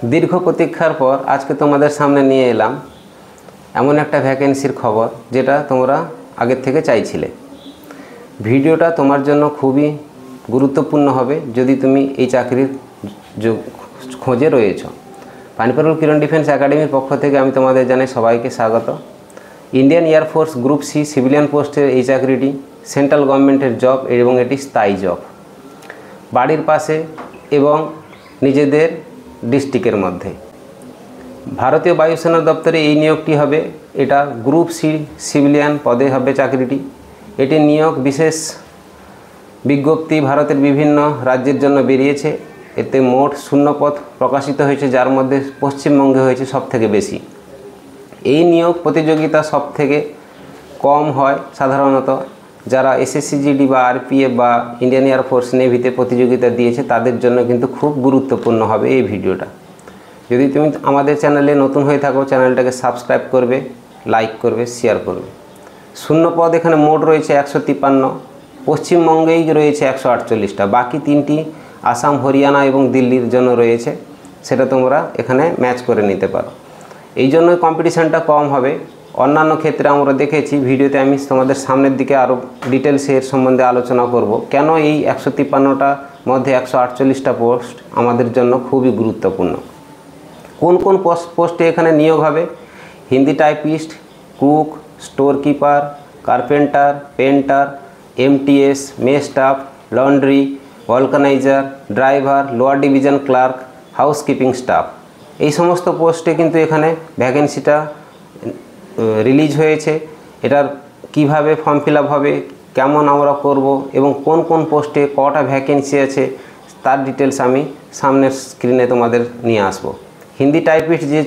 দীর্ঘ প্রতীক্ষার পর আজকে তোমাদের সামনে নিয়ে এলাম এমন একটা ভ্যাকেন্সির খবর যেটা তোমরা আগের থেকে চাইছিলে। ভিডিওটা তোমার জন্য খুবই গুরুত্বপূর্ণ হবে যদি তুমি এই চাকরির খোঁজে রয়েছ। পানিপারুল কিরণ ডিফেন্স একাডেমির পক্ষ থেকে আমি তোমাদের জানাই সবাইকে স্বাগত। Indian air force group C civilian পোস্টের এই চাকরিটি সেন্ট্রাল গভর্নমেন্টের জব এবং এটি স্থায়ী জব, বাড়ির পাশে এবং নিজেদের ডিস্ট্রিক্টের মধ্যে। ভারতীয় বায়ুসেনা দপ্তরে এই নিয়োগটি হবে। এটা গ্রুপ সি সিভিলিয়ান পদে হবে চাকরিটি। এটি নিয়োগ বিশেষ বিজ্ঞপ্তি ভারতের বিভিন্ন রাজ্যের জন্য বেরিয়েছে। এতে মোট 0 পদ প্রকাশিত হয়েছে, যার মধ্যে পশ্চিমবঙ্গে হয়েছে সবথেকে বেশি। এই নিয়োগ প্রতিযোগিতা সবথেকে কম হয় সাধারণত যারা এসএসসিজিডি বা আরপিএফ বা ইন্ডিয়ান এয়ারফোর্স নেভিতে প্রতিযোগিতা দিয়েছে তাদের জন্য কিন্তু খুব গুরুত্বপূর্ণ হবে এই ভিডিওটা। যদি তুমি আমাদের চ্যানেলে নতুন হয়ে থাকো চ্যানেলটাকে সাবস্ক্রাইব করবে, লাইক করবে, শেয়ার করবে। 0 পদ এখানে মোট রয়েছে 153, পশ্চিমবঙ্গেই রয়েছে 148টা, বাকি 3টি আসাম, হরিয়ানা এবং দিল্লির জন্য রয়েছে। সেটা তোমরা এখানে ম্যাচ করে নিতে পারো। এই জন্য কম্পিটিশানটা কম হবে। অন্যান্য ক্ষেত্রে আমরা দেখেছি, ভিডিওতে আমি তোমাদের সামনের দিকে আরও ডিটেলসে এর সম্বন্ধে আলোচনা করব কেন এই 153টার মধ্যে 148টা পোস্ট আমাদের জন্য খুবই গুরুত্বপূর্ণ। কোন কোন পোস্টে এখানে নিয়োগ হবে? Hindi typist, cook, store keeper, carpenter, painter, MTS, mess staff, laundry, vulcaniser, driver, lower division clerk, housekeeping staff. এই সমস্ত পোস্টে কিন্তু এখানে ভ্যাকেন্সিটা রিলিজ হয়েছে। এটার কিভাবে ফর্ম ফিল আপ হবে, কেমন আমরা করব এবং কোন কোন পোস্টে কটা ভ্যাকেন্সি আছে তার ডিটেলস আমি সামনের স্ক্রিনে তোমাদের নিয়ে আসব। হিন্দি টাইপিস্ট যে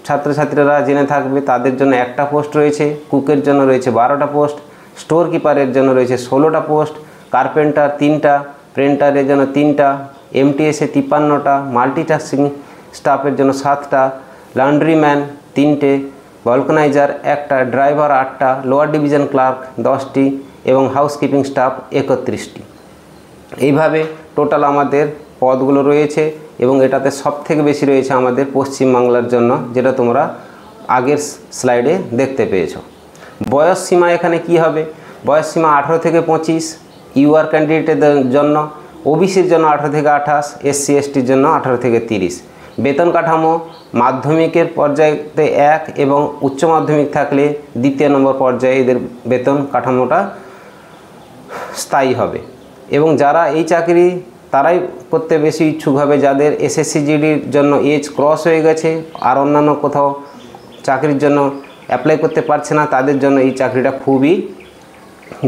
ছাত্রছাত্রীরা জেনে থাকবে তাদের জন্য 1টা পোস্ট রয়েছে, কুকের জন্য রয়েছে 12টা পোস্ট, স্টোর কিপারের জন্য রয়েছে 16টা পোস্ট, কার্পেন্টার 3টা, প্রিন্টারের জন্য 3টা, এমটিএসে 53টা, মাল্টিটাস্কিং স্টাফের জন্য 7টা, লন্ড্রিম্যান 3টে, ভলকানাইজার 1টা, ড্রাইভার 8টা, লোয়ার ডিভিশন ক্লার্ক 10টি এবং হাউসকিপিং স্টাফ 31টি। এইভাবে টোটাল আমাদের পদগুলো রয়েছে এবং এটাতে সবথেকে বেশি রয়েছে আমাদের পশ্চিমবাংলার জন্য, যেটা তোমরা আগের স্লাইডে দেখতে পেয়েছো। বয়স সীমা এখানে কি হবে? বয়স সীমা 18 থেকে 25, ইউআর ক্যান্ডিডেটের জন্য, ওবিসির জন্য 18 থেকে 28, এসসি এসটির জন্য 18 থেকে 30। বেতন কাঠামো মাধ্যমিকের পর্যায়েতে 1 এবং উচ্চ মাধ্যমিক থাকলে 2য় নম্বর পর্যায়ে এদের বেতন কাঠামোটা স্থায়ী হবে। এবং যারা এই চাকরি তারাই করতে বেশি ইচ্ছুক হবে যাদের এসএসসিজিডির জন্য এজ ক্রস হয়ে গেছে আর অন্যান্য কোথাও চাকরির জন্য অ্যাপ্লাই করতে পারছে না, তাদের জন্য এই চাকরিটা খুবই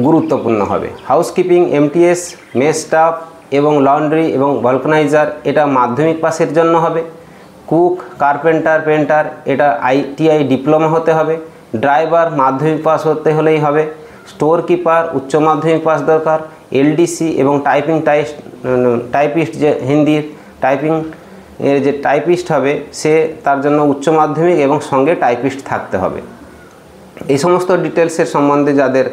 গুরুত্বপূর্ণ হবে। হাউসকিপিং, এমটিএস, মেস স্টাফ এবং লন্ড্রি এবং ভলকানাইজার এটা মাধ্যমিক পাসের জন্য হবে। কুক, কার্পেন্টার, পেন্টার এটা আইটিআই ডিপ্লোমা হতে হবে। ড্রাইভার মাধ্যমিক পাস হতে হলেই হবে। স্টোর কিপার উচ্চ মাধ্যমিক পাস দরকার। এলডিসি এবং টাইপিস্ট যে হিন্দির টাইপিং এর যে টাইপিস্ট হবে সে তার জন্য উচ্চ মাধ্যমিক এবং সঙ্গে টাইপিস্ট থাকতে হবে। এই সমস্ত ডিটেলসের সম্বন্ধে যাদের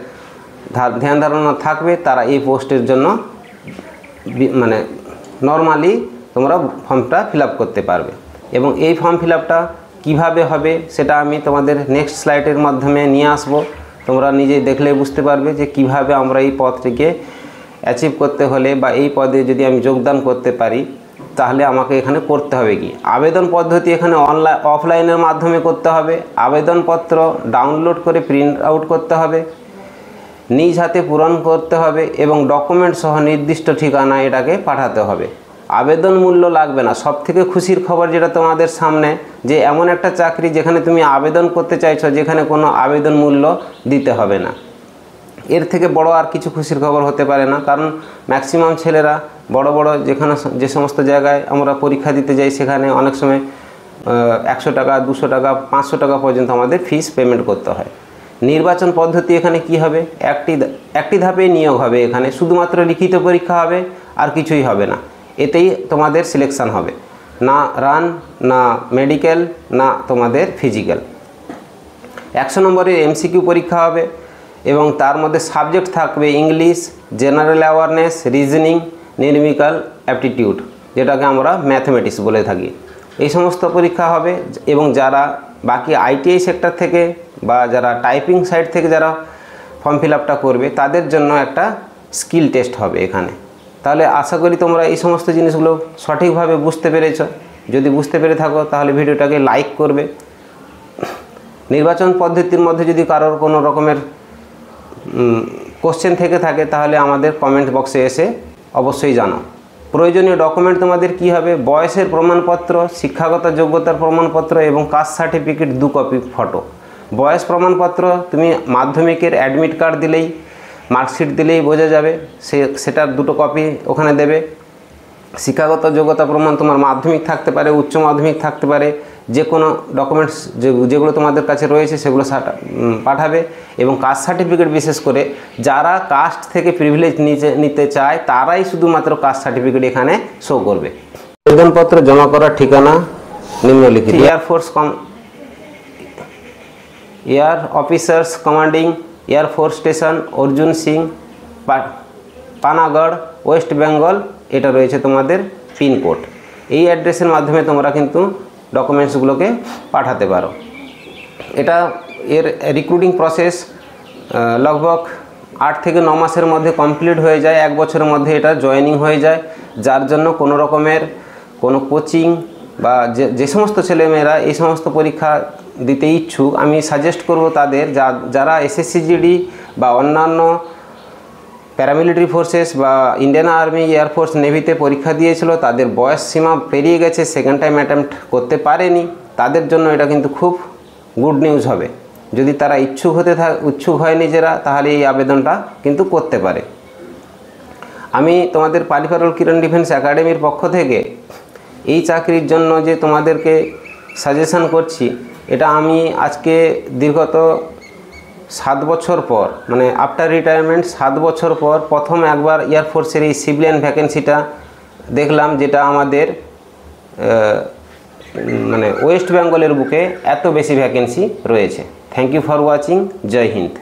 ধ্যান ধারণা থাকবে তারা এই পোস্টের জন্য মানে নর্মালি তোমরা ফর্মটা ফিল আপ করতে পারবে। এবং এই ফর্ম ফিল আপটা কীভাবে হবে সেটা আমি তোমাদের নেক্সট স্লাইডের মাধ্যমে নিয়ে আসব। তোমরা নিজেই দেখলে বুঝতে পারবে যে কিভাবে আমরা এই পদটিকে অ্যাচিভ করতে হলে বা এই পদে যদি আমি যোগদান করতে পারি তাহলে আমাকে এখানে করতে হবে কি। আবেদন পদ্ধতি এখানে অফলাইনের মাধ্যমে করতে হবে। আবেদনপত্র ডাউনলোড করে প্রিন্ট আউট করতে হবে, নিজ হাতে পূরণ করতে হবে এবং ডকুমেন্ট সহ নির্দিষ্ট ঠিকানা এটাকে পাঠাতে হবে। আবেদন মূল্য লাগবে না। সবথেকে খুশির খবর যেটা তোমাদের সামনে, যে এমন একটা চাকরি যেখানে তুমি আবেদন করতে চাইছো যেখানে কোনো আবেদন মূল্য দিতে হবে না। এর থেকে বড় আর কিছু খুশির খবর হতে পারে না, কারণ ম্যাক্সিমাম ছেলেরা বড় বড় যে সমস্ত জায়গায় আমরা পরীক্ষা দিতে যাই সেখানে অনেক সময় 100 টাকা, 200 টাকা, 500 টাকা পর্যন্ত আমাদের ফিস পেমেন্ট করতে হয়। নির্বাচন পদ্ধতি এখানে কি হবে? একটি ধাপে নিয়োগ হবে। এখানে শুধুমাত্র লিখিত পরীক্ষা হবে, আর কিছুই হবে না। এতেই তোমাদের সিলেকশান হবে, না রান, না মেডিকেল, না তোমাদের ফিজিক্যাল। 100 নম্বরের এমসিকিউ পরীক্ষা হবে এবং তার মধ্যে সাবজেক্ট থাকবে English, general awareness, reasoning, numerical aptitude, যেটাকে আমরা ম্যাথমেটিক্স বলে থাকি। এই সমস্ত পরীক্ষা হবে। এবং যারা বাকি আইটিআই সেক্টর থেকে বা যারা টাইপিং সাইড থেকে যারা ফর্ম ফিল আপটা করবে তাদের জন্য একটা স্কিল টেস্ট হবে এখানে। তাহলে আশা করি তোমরা এই সমস্ত জিনিসগুলো সঠিকভাবে বুঝতে পেরেছো। যদি বুঝতে পেরে থাকো তাহলে ভিডিওটাকে লাইক করবে। নির্বাচন পদ্ধতির মধ্যে যদি কারোর কোনো রকমের কোশ্চেন থেকে থাকে তাহলে আমাদের কমেন্ট বক্সে এসে অবশ্যই জানাও। প্রয়োজনীয় ডকুমেন্ট তোমাদের কি হবে? বয়সের প্রমাণপত্র, শিক্ষাগত যোগ্যতার প্রমাণপত্র এবং কাস্ট সার্টিফিকেট 2 কপি ফটো। বয়স প্রমাণপত্র তুমি মাধ্যমিকের অ্যাডমিট কার্ড দিলেই, মার্কশিট দিলেই বোঝা যাবে, সেটার 2 কপি ওখানে দেবে। শিক্ষাগত যোগ্যতা প্রমাণ তোমার মাধ্যমিক থাকতে পারে, উচ্চ মাধ্যমিক থাকতে পারে, যে কোনো ডকুমেন্টস যেগুলো তোমাদের কাছে রয়েছে সেগুলো পাঠাবে। এবং কাস্ট সার্টিফিকেট, বিশেষ করে যারা কাস্ট থেকে প্রিভিলেজ নিতে চায় তারাই শুধুমাত্র কাস্ট সার্টিফিকেট এখানে শো করবে। আবেদনপত্র জমা করার ঠিকানা নিম্নলিখিত। Air officers commanding air force station, Arjun Singh, Panagarh, West Bengal. এটা রয়েছে তোমাদের পিনকোড। এই অ্যাড্রেসের মাধ্যমে তোমরা কিন্তু ডকুমেন্টসগুলোকে পাঠাতে পারো। এর রিক্রুটিং প্রসেস লগভগ 8 থেকে 9 মাসের মধ্যে কমপ্লিট হয়ে যায়। 1 বছরের মধ্যে এটা জয়েনিং হয়ে যায়। যার জন্য কোনো রকমের কোনো কোচিং বা যে সমস্ত ছেলেমেয়েরা এই সমস্ত পরীক্ষা দিতে ইচ্ছুক, আমি সাজেস্ট করব তাদের যারা এসএসসিজিডি বা অন্যান্য প্যারামিলিটারি ফোর্সেস বা ইন্ডিয়ান আর্মি, এয়ারফোর্স, নেভিতে পরীক্ষা দিয়েছিল, তাদের বয়স সীমা পেরিয়ে গেছে, সেকেন্ড টাইম অ্যাটেম্প্ট করতে পারেনি, তাদের জন্য এটা কিন্তু খুব গুড নিউজ হবে। যদি তারা ইচ্ছুক হয় নিজেরা, তাহলে এই আবেদনটা কিন্তু করতে পারে। আমি তোমাদের পালিপারল কিরণ ডিফেন্স একাডেমির পক্ষ থেকে এই চাকরির জন্য যে তোমাদেরকে সাজেশন করছি, এটা আমি আজকে দীর্ঘত 7 বছর পর, মানে আফটার রিটায়ারমেন্ট 7 বছর পর প্রথম একবার এয়ারফোর্সের এই সিভিলিয়ান ভ্যাকেন্সিটা দেখলাম, যেটা আমাদের মানে ওয়েস্ট বেঙ্গলের বুকে এত বেশি ভ্যাকেন্সি রয়েছে। Thank you for watching. Jai Hind.